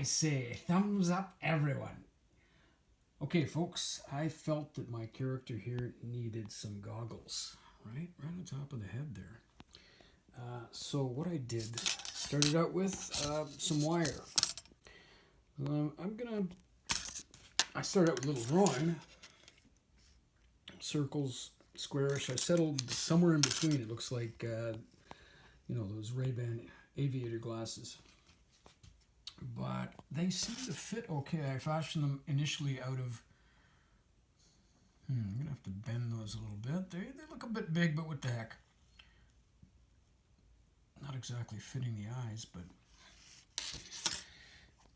I say? Thumbs up, everyone. Okay, folks, I felt that my character here needed some goggles, right on top of the head there. So what I did, started out with some wire. I started out with a little drawing, circles, squarish. I settled somewhere in between. It looks like, those Ray-Ban aviator glasses. But they seem to fit okay. I fashioned them initially out of... I'm going to have to bend those a little bit. They look a bit big, but what the heck. Not exactly fitting the eyes, but...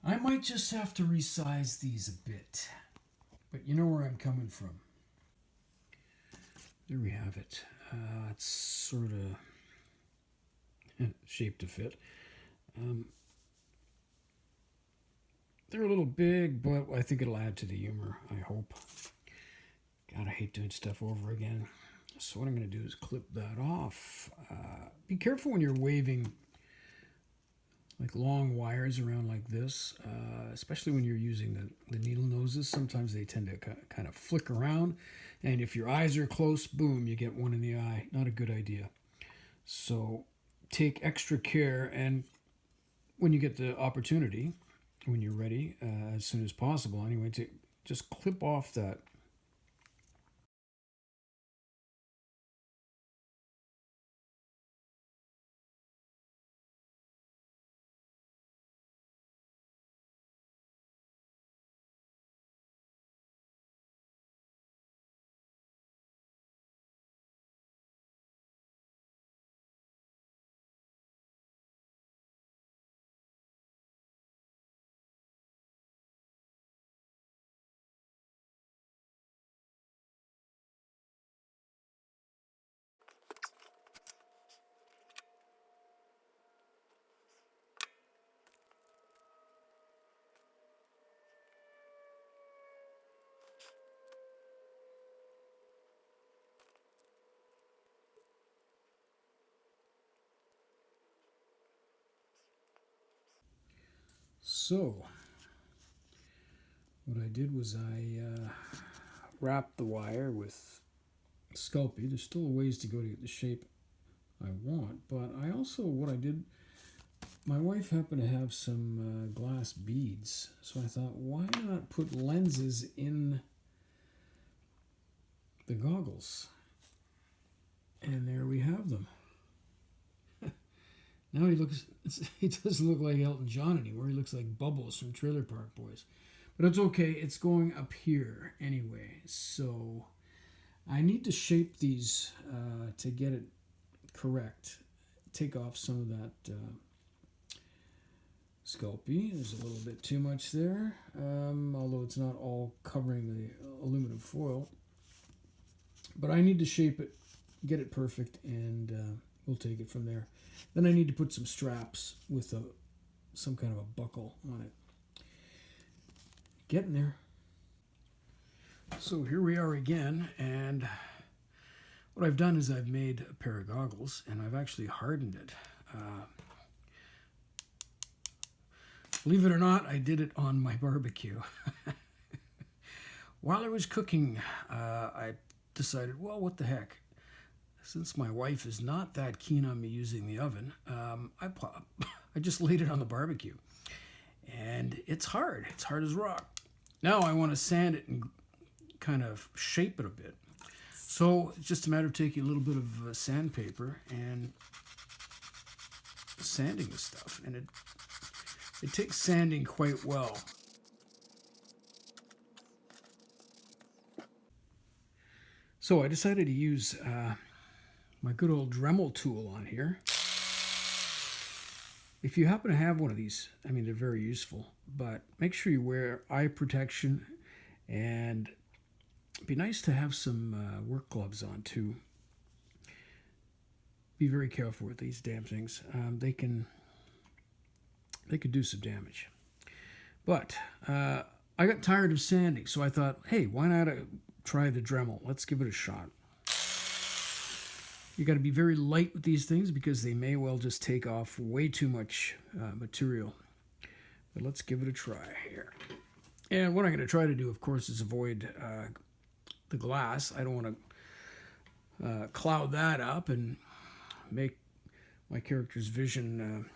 I might just have to resize these a bit. But you know where I'm coming from. There we have it. It's sort of shaped to fit. They're a little big, but I think it'll add to the humor, I hope. God, I hate doing stuff over again. So what I'm going to do is clip that off. Be careful when you're waving like long wires around like this, especially when you're using the needle noses. Sometimes they tend to kind of flick around, and if your eyes are close, boom, you get one in the eye. Not a good idea. So take extra care, and when you get the opportunity, when you're ready, as soon as possible anyway, to just clip off that. So what I did was I wrapped the wire with Sculpey. There's still a ways to go to get the shape I want, but what I did, my wife happened to have some glass beads, so I thought, why not put lenses in the goggles? And there we have them. Now he doesn't look like Elton John anymore. He looks like Bubbles from Trailer Park Boys. But it's okay. It's going up here anyway. So I need to shape these to get it correct. Take off some of that Sculpey. There's a little bit too much there, although it's not all covering the aluminum foil. But I need to shape it, get it perfect, and we'll take it from there. Then I need to put some straps with some kind of a buckle on it. Getting there. So here we are again, and what I've done is I've made a pair of goggles, and I've actually hardened it. Believe it or not, I did it on my barbecue. While I was cooking, I decided, well, what the heck? Since my wife is not that keen on me using the oven, I just laid it on the barbecue. And it's hard. It's hard as rock. Now I want to sand it and kind of shape it a bit. So it's just a matter of taking a little bit of sandpaper and sanding the stuff. And it takes sanding quite well. So I decided to use my good old Dremel tool on here. If you happen to have one of these, I mean, they're very useful, but make sure you wear eye protection, and it'd be nice to have some work gloves on too. Be very careful with these damn things. They can do some damage. But I got tired of sanding, so I thought, hey, why not try the Dremel? Let's give it a shot. You got to be very light with these things because they may well just take off way too much material. But let's give it a try here. And what I'm going to try to do, of course, is avoid the glass. I don't want to cloud that up and make my character's vision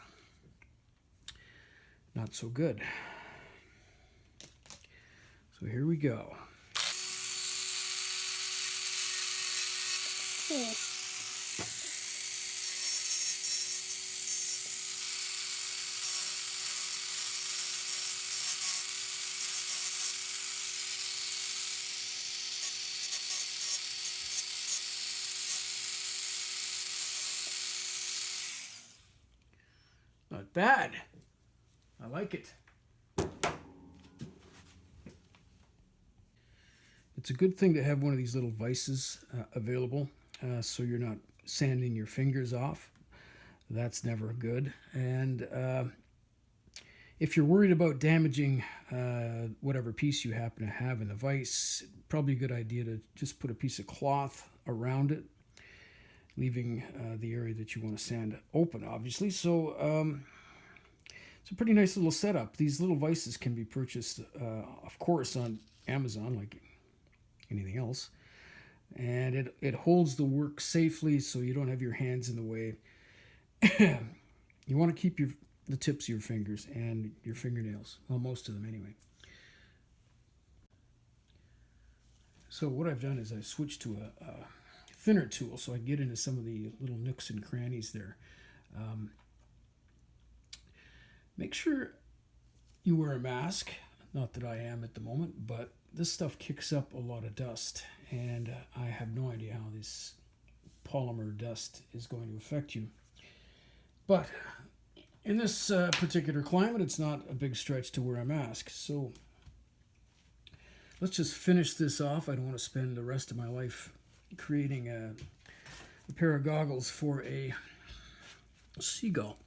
not so good. So here we go. Not bad. I like it. It's a good thing to have one of these little vices available so you're not sanding your fingers off. That's never good. And if you're worried about damaging whatever piece you happen to have in the vise, probably a good idea to just put a piece of cloth around it, leaving the area that you want to sand open, obviously. So it's a pretty nice little setup. These little vices can be purchased, of course, on Amazon, like anything else. And it holds the work safely so you don't have your hands in the way. You want to keep the tips of your fingers and your fingernails. Well, most of them anyway. So what I've done is I switched to a thinner tool so I get into some of the little nooks and crannies there. Make sure you wear a mask. Not that I am at the moment, but this stuff kicks up a lot of dust, and I have no idea how this polymer dust is going to affect you. But in this particular climate, it's not a big stretch to wear a mask. So let's just finish this off. I don't want to spend the rest of my life creating a pair of goggles for a seagull.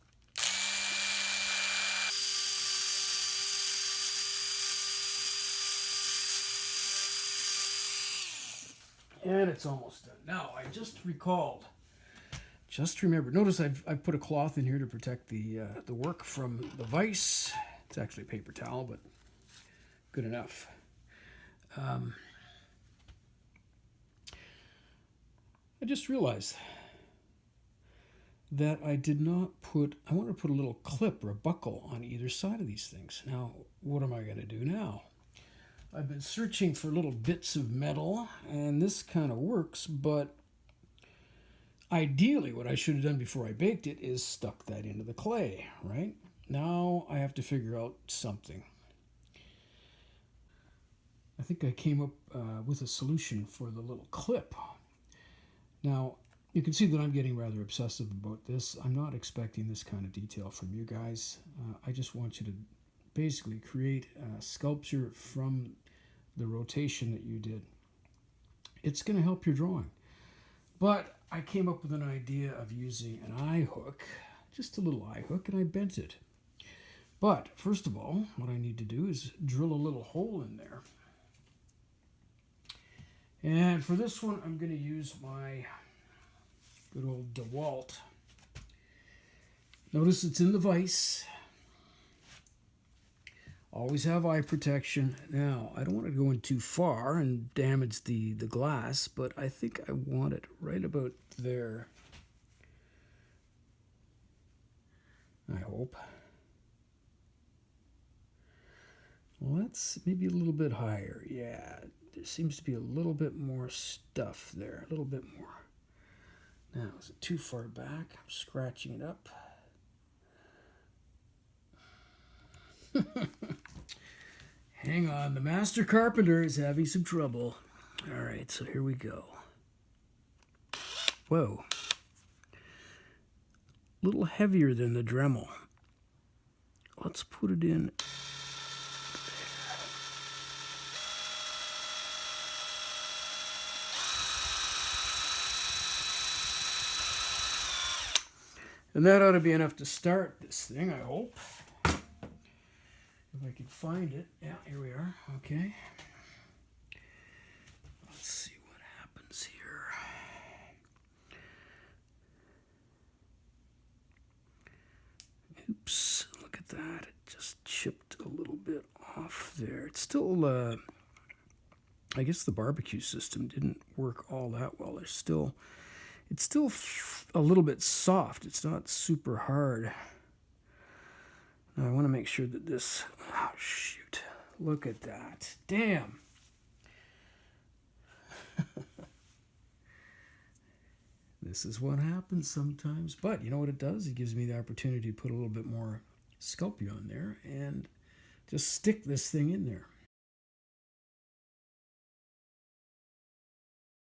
And it's almost done. Now, I just remembered. Notice I've put a cloth in here to protect the work from the vise. It's actually a paper towel, but good enough. I just realized that I wanted to put a little clip or a buckle on either side of these things. Now, what am I going to do now? I've been searching for little bits of metal, and this kind of works, but ideally what I should have done before I baked it is stuck that into the clay, right? Now I have to figure out something. I think I came up with a solution for the little clip. Now, you can see that I'm getting rather obsessive about this. I'm not expecting this kind of detail from you guys. I just want you to basically create a sculpture from the rotation that you did. It's going to help your drawing. But I came up with an idea of using an eye hook, just a little eye hook, and I bent it. But first of all, what I need to do is drill a little hole in there. And for this one, I'm going to use my good old DeWalt. Notice it's in the vise. Always have eye protection. Now, I don't want to go in too far and damage the glass, but I think I want it right about there. I hope. Well, that's maybe a little bit higher. Yeah, there seems to be a little bit more stuff there. A little bit more. Now, is it too far back? I'm scratching it up. Hang on, the master carpenter is having some trouble. All right, so here we go. Whoa. A little heavier than the Dremel. Let's put it in. And that ought to be enough to start this thing, I hope. If I can find it. Yeah, here we are. Okay. Let's see what happens here. Oops, look at that. It just chipped there. It's still, I guess the barbecue system didn't work all that well. It's still a little bit soft. It's not super hard. Now I want to make sure that this, oh shoot, look at that. Damn. This is what happens sometimes. But you know what it does? It gives me the opportunity to put a little bit more Sculpey on there and just stick this thing in there.